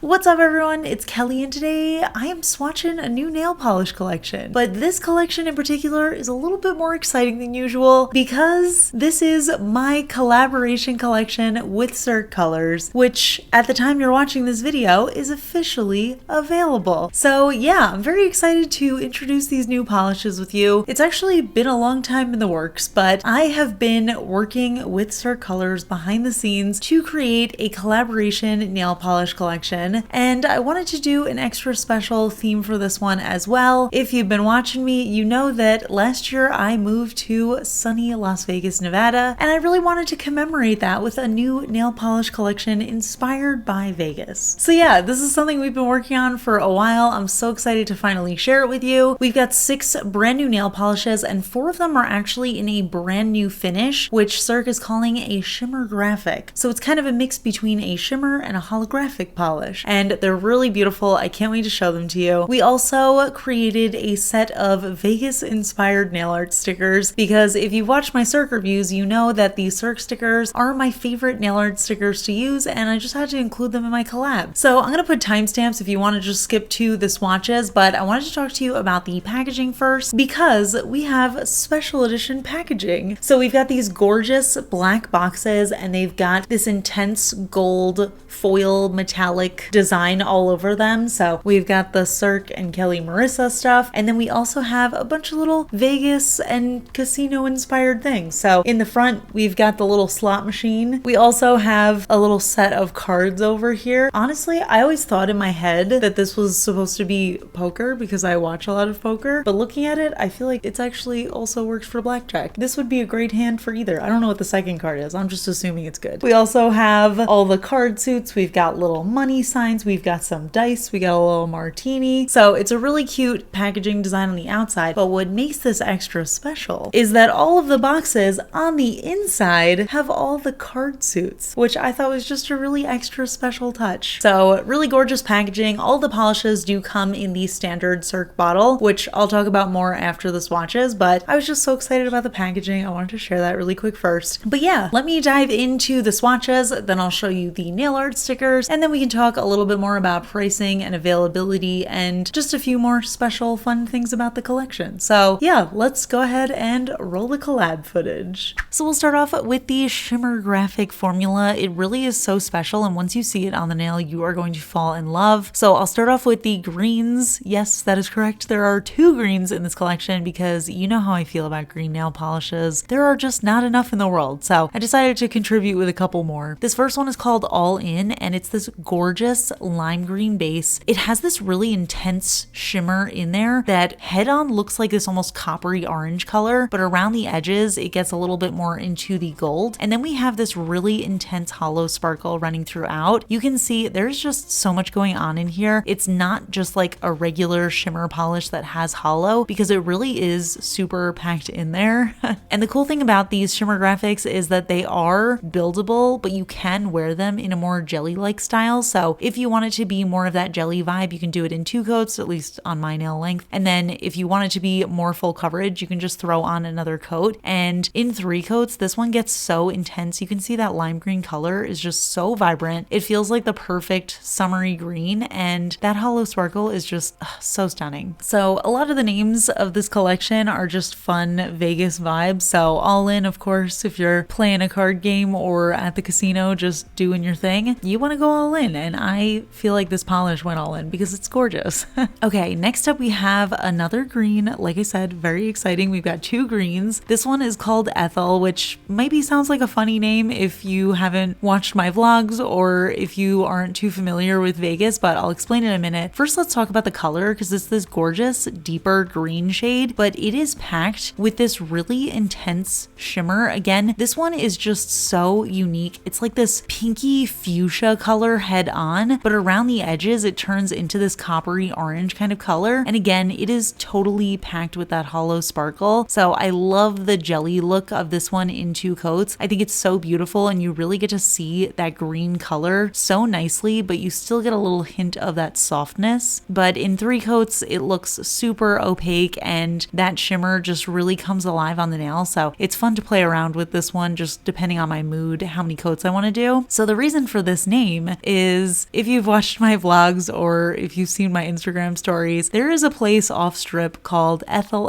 What's up everyone, it's Kelly and today I am swatching a new nail polish collection. But this collection in particular is a little bit more exciting than usual because this is my collaboration collection with Cirque Colors, which at the time you're watching this video is officially available. So yeah, I'm very excited to introduce these new polishes with you. It's actually been a long time in the works, but I have been working with Cirque Colors behind the scenes to create a collaboration nail polish collection. And I wanted to do an extra special theme for this one as well. If you've been watching me, you know that last year I moved to sunny Las Vegas, Nevada, and I really wanted to commemorate that with a new nail polish collection inspired by Vegas. So yeah, this is something we've been working on for a while. I'm so excited to finally share it with you. We've got 6 brand new nail polishes and 4 of them are actually in a brand new finish, which Cirque is calling a shimmergraphic. So it's kind of a mix between a shimmer and a holographic polish. And they're really beautiful. I can't wait to show them to you. We also created a set of Vegas inspired nail art stickers because if you've watched my Cirque reviews, you know that these Cirque stickers are my favorite nail art stickers to use, and I just had to include them in my collab. So I'm gonna put timestamps if you want to just skip to the swatches, but I wanted to talk to you about the packaging first because we have special edition packaging. So we've got these gorgeous black boxes and they've got this intense gold foil metallic design all over them. So we've got the Cirque and Kelli Marissa stuff, and then we also have a bunch of little Vegas and casino inspired things. So in the front we've got the little slot machine. We also have a little set of cards over here. Honestly, I always thought in my head that this was supposed to be poker because I watch a lot of poker, but looking at it I feel like it's actually also works for blackjack. This would be a great hand for either. I don't know what the second card is. I'm just assuming it's good. We also have all the card suits. We've got little money signs. We've got some dice. We got a little martini. So it's a really cute packaging design on the outside. But what makes this extra special is that all of the boxes on the inside have all the card suits, which I thought was just a really extra special touch. So really gorgeous packaging. All the polishes do come in the standard Cirque bottle, which I'll talk about more after the swatches, but I was just so excited about the packaging. I wanted to share that really quick first. But yeah, let me dive into the swatches, then I'll show you the nail art stickers, and then we can talk a little bit more about pricing and availability and just a few more special fun things about the collection. So yeah, let's go ahead and roll the collab footage. So we'll start off with the shimmergraphic formula. It really is so special, and once you see it on the nail, you are going to fall in love. So I'll start off with the greens. Yes, that is correct. There are 2 greens in this collection because you know how I feel about green nail polishes. There are just not enough in the world, so I decided to contribute with a couple more. This first one is called All In, and it's this gorgeous lime green base. It has this really intense shimmer in there that head on looks like this almost coppery orange color, but around the edges it gets a little bit more into the gold. And then we have this really intense hollow sparkle running throughout. You can see there's just so much going on in here. It's not just like a regular shimmer polish that has hollow, because it really is super packed in there. And the cool thing about these shimmer graphics is that they are buildable, but you can wear them in a more jelly-like style. So if you want it to be more of that jelly vibe, you can do it in 2 coats, at least on my nail length. And then if you want it to be more full coverage, you can just throw on another coat. And in 3 coats, this one gets so intense. You can see that lime green color is just so vibrant. It feels like the perfect summery green, and that hollow sparkle is just so stunning. So a lot of the names of this collection are just fun Vegas vibes. So All In, of course, if you're playing a card game or at the casino just doing your thing, you want to go all in, and I feel like this polish went all in because it's gorgeous. Okay, next up we have another green. Like I said, very exciting. We've got 2 greens. This one is called Ethel, which maybe sounds like a funny name if you haven't watched my vlogs or if you aren't too familiar with Vegas, but I'll explain in a minute. First, let's talk about the color because it's this gorgeous deeper green shade, but it is packed with this really intense shimmer. Again, this one is just so unique. It's like this pinky fuchsia color head on, but around the edges it turns into this coppery orange kind of color. And again, it is totally packed with that hollow sparkle. So I love the jelly look of this one in 2 coats. I think it's so beautiful, and you really get to see that green color so nicely, but you still get a little hint of that softness. But in 3 coats, it looks super opaque, and that shimmer just really comes alive on the nail. So it's fun to play around with this one, just depending on my mood, how many coats I want to do. So the reason for this this name is, if you've watched my vlogs or if you've seen my Instagram stories, there is a place off strip called Ethel.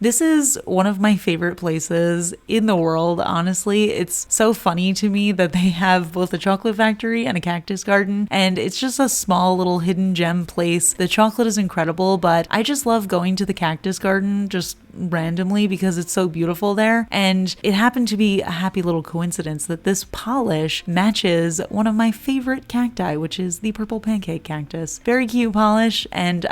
This is one of my favorite places in the world, honestly. It's so funny to me that they have both a chocolate factory and a cactus garden, and it's just a small little hidden gem place. The chocolate is incredible, but I just love going to the cactus garden just randomly because it's so beautiful there. And it happened to be a happy little coincidence that this polish matches one of my favorite cacti, which is the purple pancake cactus. Very cute polish, and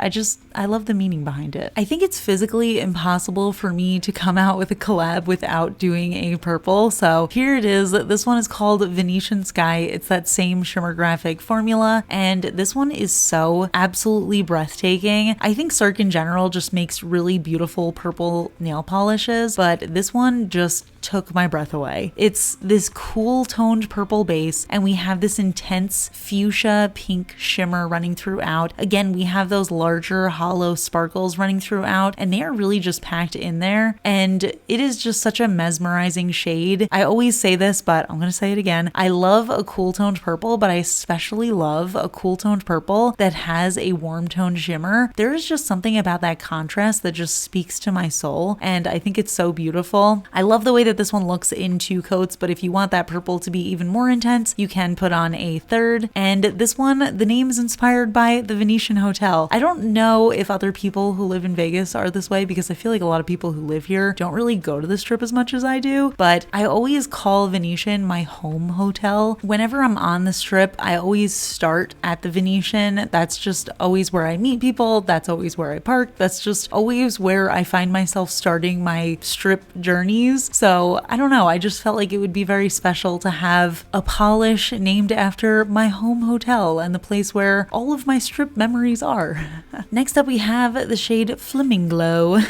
I love the meaning behind it. I think it's physically impossible for me to come out with a collab without doing a purple, so here it is. This one is called Venetian Sky. It's that same shimmergraphic formula, and this one is so absolutely breathtaking. I think Cirque in general just makes really beautiful purple nail polishes, but this one just took my breath away. It's this cool toned purple base, and we have this intense fuchsia pink shimmer running throughout. Again, we have those larger hollow sparkles running throughout, and they are really just packed in there, and it is just such a mesmerizing shade. I always say this, but I'm gonna say it again. I love a cool toned purple, but I especially love a cool toned purple that has a warm toned shimmer. There is just something about that contrast that just speaks to my soul, and I think it's so beautiful. I love the way that this one looks in 2 coats, but if you want that purple to be even more intense, you can put on a 3rd. And this one, the name is inspired by the Venetian Hotel. I don't know if other people who live in Vegas are this way, because I feel like a lot of people who live here don't really go to the strip as much as I do, but I always call Venetian my home hotel. Whenever I'm on the strip, I always start at the Venetian. That's just always where I meet people. That's always where I park. That's just always where I find myself starting my strip journeys. So I don't know, I just felt like it would be very special to have a polish named after my home hotel and the place where all of my strip memories are. Next up we have the shade Flaminglow,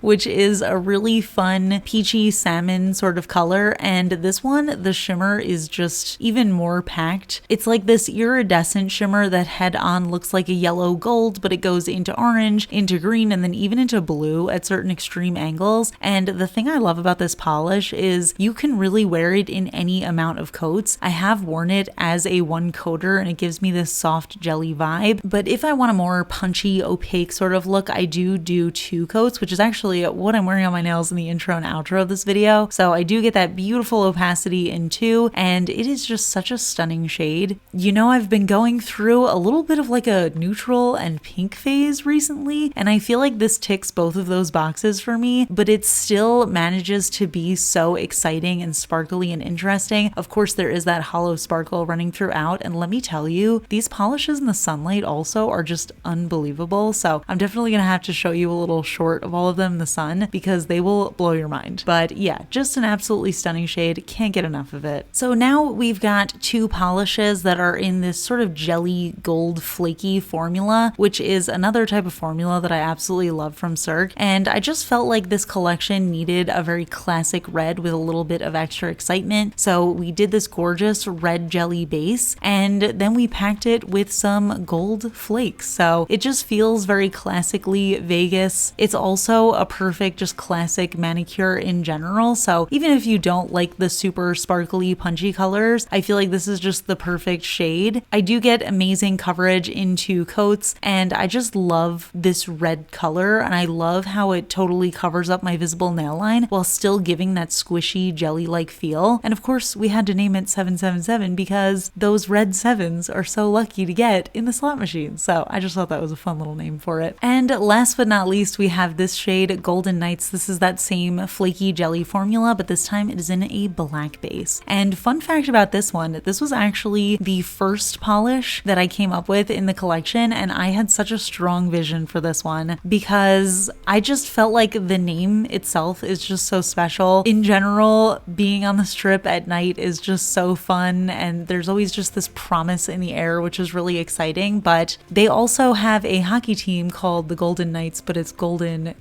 which is a really fun peachy salmon sort of color, and this one, the shimmer is just even more packed. It's like this iridescent shimmer that head on looks like a yellow gold, but it goes into orange, into green, and then even into blue at certain extreme angles. And the thing I love about this polish is you can really wear it in any amount of coats. I have worn it as a 1 coater and it gives me this soft jelly vibe, but if I want a more punchy opaque sort of look, I do 2 coats, which is actually what I'm wearing on my nails in the intro and outro of this video. So I do get that beautiful opacity in 2, and it is just such a stunning shade. You know, I've been going through a little bit of like a neutral and pink phase recently, and I feel like this ticks both of those boxes for me, but it still manages to be so exciting and sparkly and interesting. Of course, there is that hollow sparkle running throughout, and let me tell you, these polishes in the sunlight also are just unbelievable. So I'm definitely gonna have to show you a little short of all of them in the sun because they will blow your mind. But yeah, just an absolutely stunning shade. Can't get enough of it. So now we've got 2 polishes that are in this sort of jelly gold flaky formula, which is another type of formula that I absolutely love from Cirque. And I just felt like this collection needed a very classic red with a little bit of extra excitement. So we did this gorgeous red jelly base, and then we packed it with some gold flakes. So it just feels very classically Vegas. It's also a perfect just classic manicure in general. So even if you don't like the super sparkly punchy colors, I feel like this is just the perfect shade. I do get amazing coverage in 2 coats, and I just love this red color, and I love how it totally covers up my visible nail line while still giving that squishy jelly-like feel. And of course we had to name it 777 because those red 7s are so lucky to get in the slot machine. So I just thought that was a fun little name for it. And last but not least, we have this shade Golden Nights. This is that same flaky jelly formula, but this time it is in a black base. And fun fact about this one, this was actually the first polish that I came up with in the collection, and I had such a strong vision for this one because I just felt like the name itself is just so special. In general, being on the strip at night is just so fun, and there's always just this promise in the air, which is really exciting. But they also have a hockey team called the Golden Knights, but it's Golden Knights.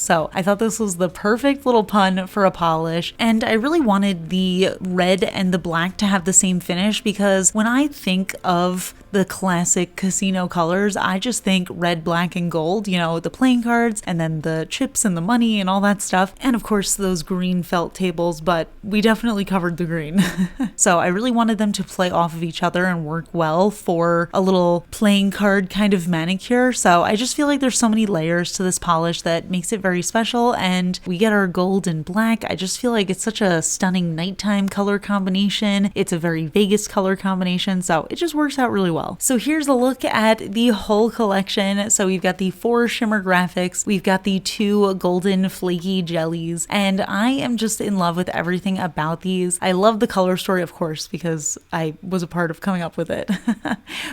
So I thought this was the perfect little pun for a polish, and I really wanted the red and the black to have the same finish because when I think of the classic casino colors, I just think red, black, and gold, you know, the playing cards and then the chips and the money and all that stuff. And of course those green felt tables, but we definitely covered the green. So I really wanted them to play off of each other and work well for a little playing card kind of manicure. So I just feel like there's so many layers to this polish that makes it very special. And we get our gold and black. I just feel like it's such a stunning nighttime color combination. It's a very Vegas color combination. So it just works out really well. So here's a look at the whole collection. So we've got the 4 shimmer graphics. We've got the 2 golden flaky jellies. And I am just in love with everything about these. I love the color story, of course, because I was a part of coming up with it.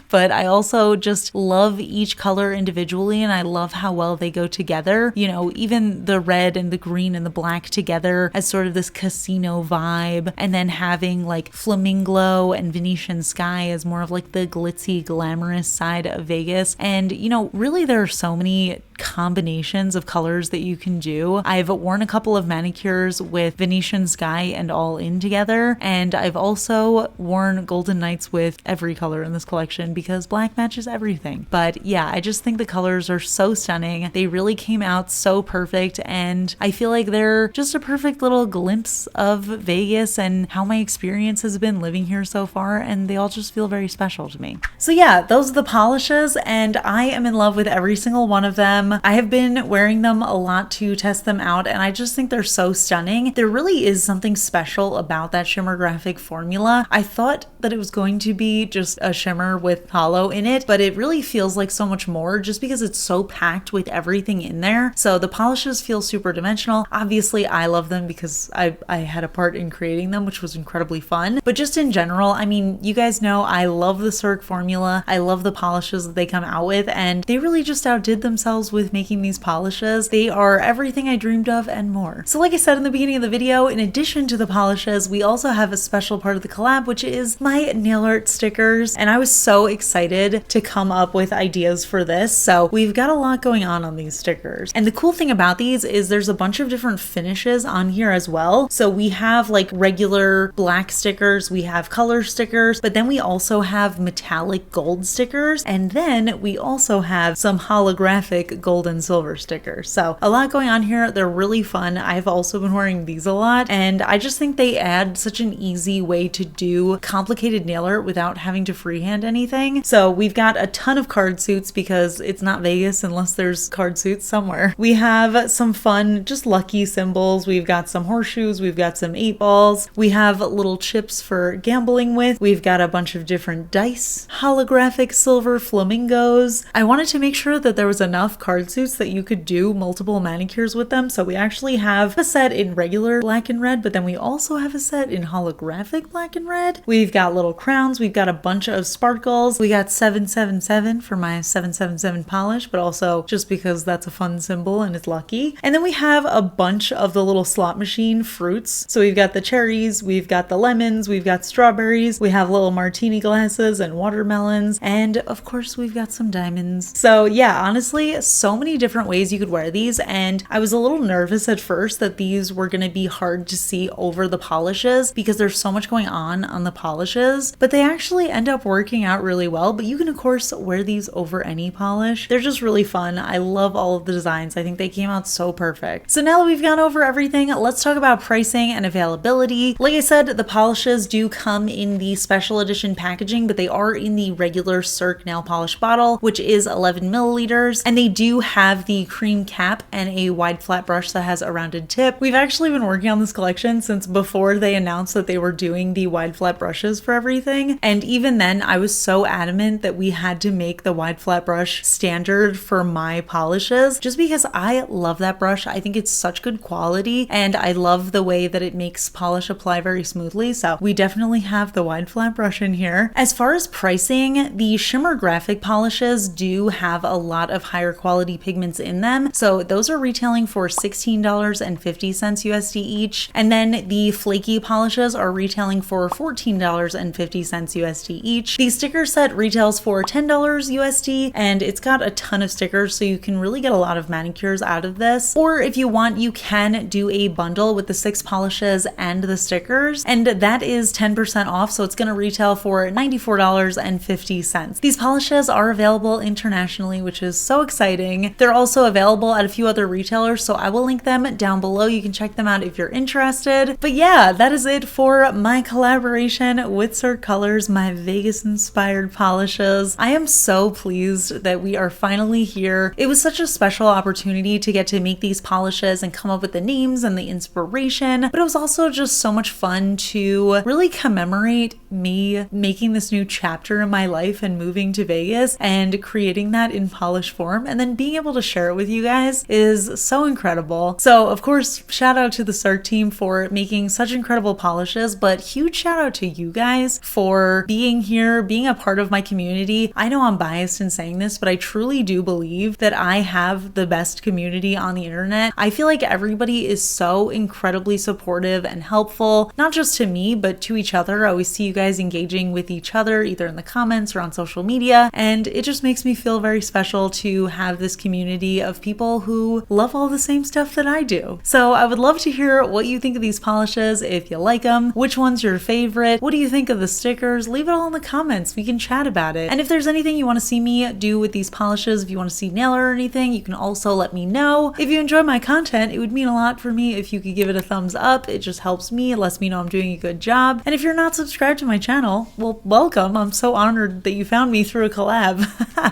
But I also just love each color individually, and I love how well they go together. You know, even the red and the green and the black together as sort of this casino vibe, and then having like Flaminglow and Venetian sky as more of like the glitzy, glamorous side of Vegas. And, you know, really there are so many combinations of colors that you can do. I've worn a couple of manicures with Venetian sky and All In together, and I've also worn Golden Nights with every color in this collection because black matches everything. But yeah, I just think the colors are so stunning. They really came out so perfect, and I feel like they're just a perfect little glimpse of Vegas and how my experience has been living here so far, and they all just feel very special to me. So yeah, those are the polishes, and I am in love with every single one of them. I have been wearing them a lot to test them out, and I just think they're so stunning. There really is something special about that shimmergraphic formula. I thought that it was going to be just a shimmer with hollow in it, but it really feels like so much more just because it's so packed with everything in there. So the polishes feel super dimensional. Obviously, I love them because I had a part in creating them, which was incredibly fun. But just in general, I mean, you guys know I love the Cirque formula. I love the polishes that they come out with, and they really just outdid themselves with making these polishes. They are everything I dreamed of and more. So like I said in the beginning of the video, in addition to the polishes, we also have a special part of the collab, which is my nail art stickers. And I was so excited to come up with ideas for this. So we've got a lot going on these stickers. And the cool thing about these is there's a bunch of different finishes on here as well. So we have like regular black stickers, we have color stickers, but then we also have metallic gold stickers. And then we also have some holographic gold and silver stickers. So a lot going on here. They're really fun. I've also been wearing these a lot, and I just think they add such an easy way to do complicated nail art without having to freehand anything. So we've got a ton of card suits because it's not Vegas unless there's card suits somewhere. We have some fun, just lucky symbols. We've got some horseshoes. We've got some 8 balls. We have little chips for gambling with. We've got a bunch of different dice, holographic silver flamingos. I wanted to make sure that there was enough card suits that you could do multiple manicures with them. So we actually have a set in regular black and red, but then we also have a set in holographic black and red. We've got little crowns. We've got a bunch of sparkles. We got 777 for my 777 polish, but also just because that's a fun symbol and it's lucky. And then we have a bunch of the little slot machine fruits. So we've got the cherries, we've got the lemons, we've got strawberries, we have little martini glasses and watermelons, and of course we've got some diamonds. So yeah, honestly, so many different ways you could wear these, and I was a little nervous at first that these were going to be hard to see over the polishes because there's so much going on the polishes, but they actually end up working out really well. But you can of course wear these over any polish. They're just really fun. I love all of the designs. I think they came out so perfect. So now that we've gone over everything, let's talk about pricing and availability. Like I said, the polishes do come in the special edition packaging, but they are in the regular Cirque nail polish bottle, which is 11 milliliters, and they do have the cream cap and a wide flat brush that has a rounded tip. We've actually been working on this collection since before they announced that they were doing the wide flat brushes for everything, and even then I was so adamant that we had to make the wide flat brush standard for my polishes just because I love that brush. I think it's such good quality, and I love the way that it makes polish apply very smoothly. So we definitely have the wide flat brush in here. As far as pricing, the shimmergraphic polishes do have a lot of higher quality quality pigments in them. So those are retailing for $16.50 USD each. And then the flaky polishes are retailing for $14.50 USD each. The sticker set retails for $10 USD, and it's got a ton of stickers, so you can really get a lot of manicures out of this. Or if you want, you can do a bundle with the 6 polishes and the stickers, and that is 10% off, so it's going to retail for $94.50. These polishes are available internationally, which is so exciting. They're also available at a few other retailers, so I will link them down below. You can check them out if you're interested. But yeah, that is it for my collaboration with Cirque Colors, my Vegas inspired polishes. I am so pleased that we are finally here. It was such a special opportunity to get to make these polishes and come up with the names and the inspiration, but it was also just so much fun to really commemorate me making this new chapter in my life and moving to Vegas and creating that in polish form, and then being able to share it with you guys is so incredible. So of course, shout out to the Cirque team for making such incredible polishes, but huge shout out to you guys for being here, being a part of my community. I know I'm biased in saying this, but I truly do believe that I have the best community on the internet. I feel like everybody is so incredibly supportive and helpful, not just to me, but to each other. I always see you guys engaging with each other, either in the comments or on social media, and it just makes me feel very special to have this community of people who love all the same stuff that I do. So I would love to hear what you think of these polishes, if you like them, which one's your favorite, what do you think of the stickers? Leave it all in the comments, we can chat about it. And if there's anything you want to see me do with these polishes, if you want to see nail art or anything, you can also let me know. If you enjoy my content, it would mean a lot for me if you could give it a thumbs up. It just helps me, it lets me know I'm doing a good job. And if you're not subscribed to my channel, well, welcome. I'm so honored that you found me through a collab.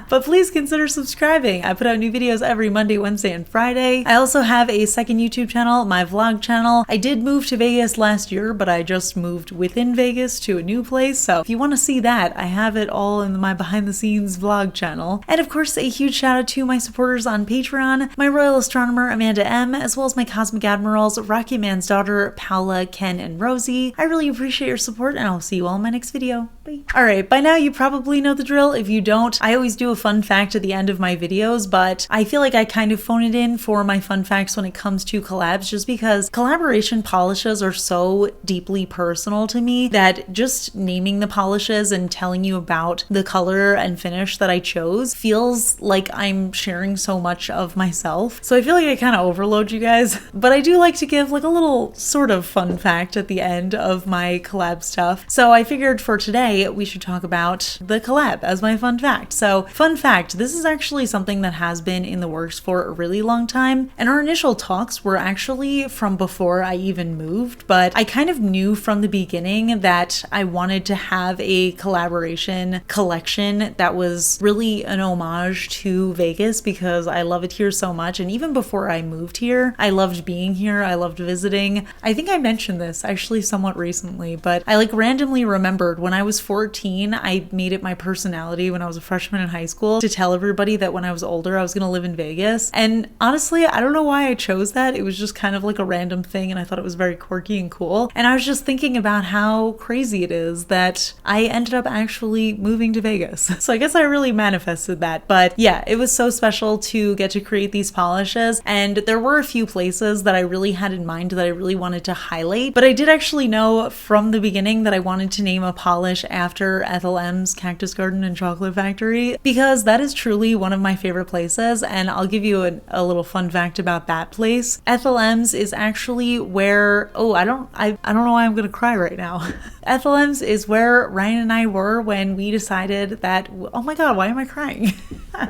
But please consider subscribing. I put out new videos every Monday, Wednesday, and Friday. I also have a second YouTube channel, my vlog channel. I did move to Vegas last year, but I just moved within Vegas to a new place. So if you want to see that, I have it all in my behind the scenes vlog channel. And of course, a huge shout out to my supporters on Patreon, my royal astronomer Amanda M, as well as my cosmic admirals Rocky Man's daughter Paula, Ken, and Rosie. I really appreciate your support, and I'll see you all in my next video. Bye. Alright, by now you probably know the drill. If you don't, I always do a fun fact at the end of my videos, but I feel like I kind of phone it in for my fun facts when it comes to collabs, just because collaboration polishes are so deeply personal to me that just naming the polishes and telling you about the color and finish that I chose feels like I'm sharing so much of myself. So I feel like I kind of overload you guys, but I do like to give like a little sort of fun fact at the end of my collab stuff. So I figured for today we should talk about the collab as my fun fact. So fun fact, this is actually something that has been in the works for a really long time, and our initial talks were actually from before I even moved, but I kind of knew from the beginning that I wanted to have a collaboration collection that was really an homage to Vegas because I love it here so much. And even before I moved here, I loved being here, I loved visiting. I think I mentioned this actually somewhat recently, but I like randomly remembered when I was 14, I made it my personality when I was a freshman in high school to tell everybody that when I was older I was gonna live in Vegas. And honestly, I don't know why I chose that. It was just kind of like a random thing, and I thought it was very quirky and cool. And I was just thinking about how crazy it is that I ended up actually moving to Vegas. So I guess I really manifested that. But yeah, it was so special to get to create these polishes, and there were a few places that I really had in mind that I really wanted to highlight. But I did actually know from the beginning that I wanted to name a polish after Ethel M's Cactus Garden and Chocolate Factory, because that is truly one of my favorite places. And I'll give you a little fun fact about that place. Ethel M's is actually where, I don't know why I'm gonna cry right now. Ethel M's is where Ryan and I were when we decided that, oh my god, why am I crying?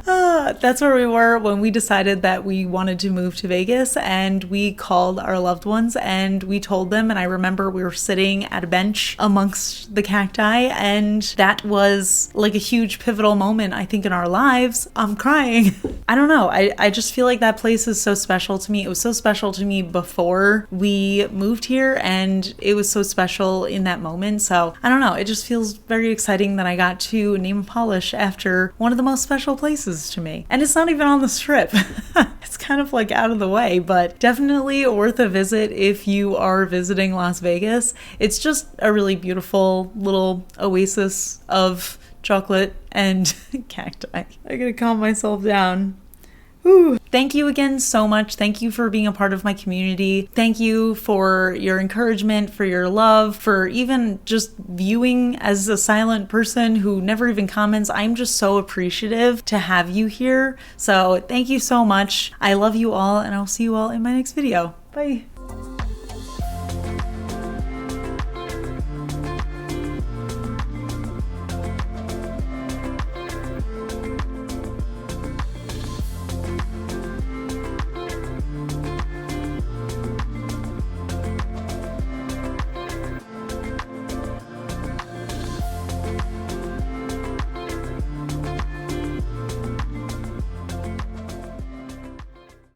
That's where we were when we decided that we wanted to move to Vegas, and we called our loved ones and we told them. And I remember we were sitting at a bench amongst the cacti, and that was like a huge pivotal moment, I think, in our lives. I'm crying. I don't know. I just feel like that place is so special to me. It was so special to me before we moved here, and it was so special in that moment. So I don't know. It just feels very exciting that I got to name a polish after one of the most special places to me. And it's not even on the strip. It's kind of like out of the way, but definitely worth a visit if you are visiting Las Vegas. It's just a really beautiful little oasis of chocolate and cacti. I gotta calm myself down. Ooh. Thank you again so much. Thank you for being a part of my community. Thank you for your encouragement, for your love, for even just viewing as a silent person who never even comments. I'm just so appreciative to have you here. So thank you so much. I love you all, and I'll see you all in my next video. Bye.